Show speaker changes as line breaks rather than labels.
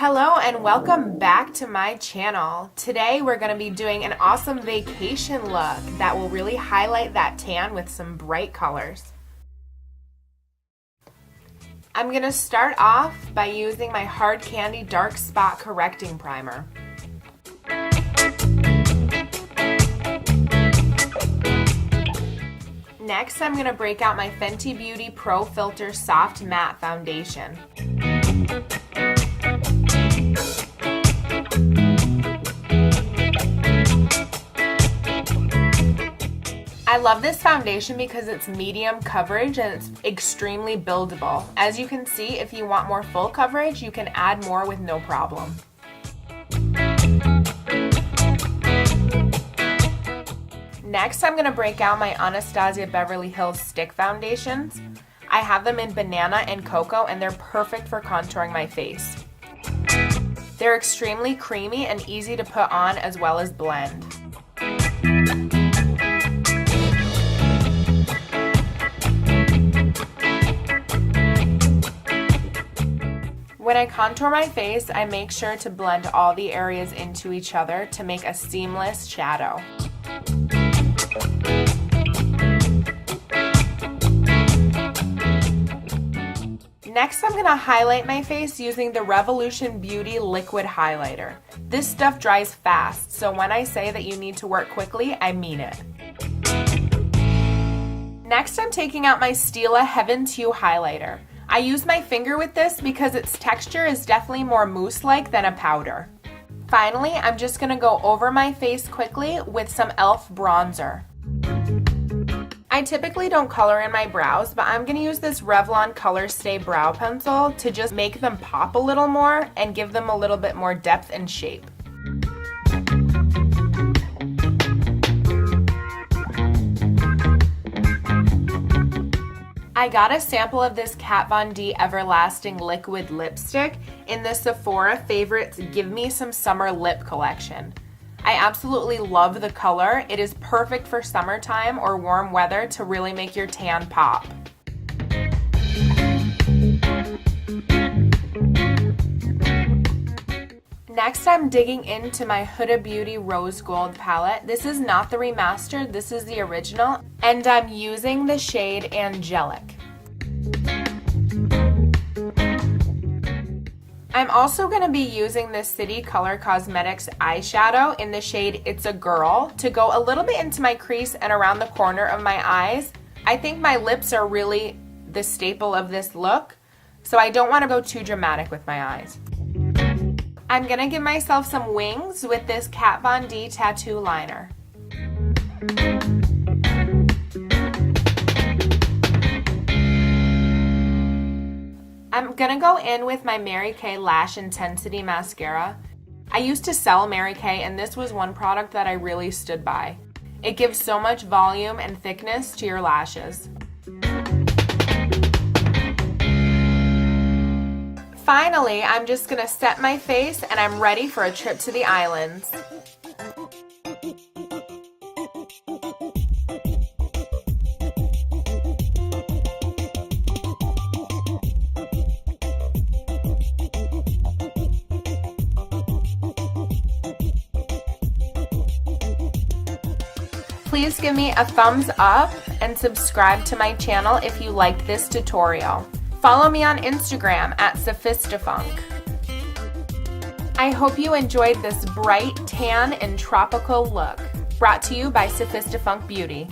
Hello and welcome back to my channel. Today we're going to be doing an awesome vacation look that will really highlight that tan with some bright colors. I'm going to start off by using my Hard Candy Dark Spot Correcting Primer. Next, I'm going to break out my Fenty Beauty Pro Filt'r Soft Matte Foundation. I love this foundation because it's medium coverage and it's extremely buildable. As you can see, if you want more full coverage, you can add more with no problem. Next, I'm going to break out my Anastasia Beverly Hills Stick Foundations. I have them in Banana and Cocoa and they're perfect for contouring my face. They're extremely creamy and easy to put on as well as blend. When I contour my face, I make sure to blend all the areas into each other to make a seamless shadow. Next, I'm going to highlight my face using the Revolution Beauty Liquid Highlighter. This stuff dries fast, so when I say that you need to work quickly, I mean it. Next, I'm taking out my STILA Heaven's Hue Highlighter. I use my finger with this because its texture is definitely more mousse-like than a powder. Finally, I'm just going to go over my face quickly with some e.l.f. bronzer. I typically don't color in my brows, but I'm going to use this Revlon Color Stay Brow Pencil to just make them pop a little more and give them a little bit more depth and shape. I got a sample of this Kat Von D Everlasting Liquid Lipstick in the Sephora Favorites Give Me Some Summer Lip collection. I absolutely love the color. It is perfect for summertime or warm weather to really make your tan pop. Next, I'm digging into my Huda Beauty Rose Gold palette. This is not the remastered, this is the original, and I'm using the shade Angelic. I'm also going to be using the City Color Cosmetics eyeshadow in the shade It's a Girl to go a little bit into my crease and around the corner of my eyes. I think my lips are really the staple of this look, so I don't want to go too dramatic with my eyes. I'm going to give myself some wings with this Kat Von D tattoo liner. I'm going to go in with my Mary Kay Lash Intensity Mascara. I used to sell Mary Kay and this was one product that I really stood by. It gives so much volume and thickness to your lashes. Finally, I'm just going to set my face and I'm ready for a trip to the islands. Please give me a thumbs up and subscribe to my channel if you liked this tutorial. Follow me on Instagram at SophistaFunk. I hope you enjoyed this bright tan and tropical look, brought to you by SophistaFunk Beauty.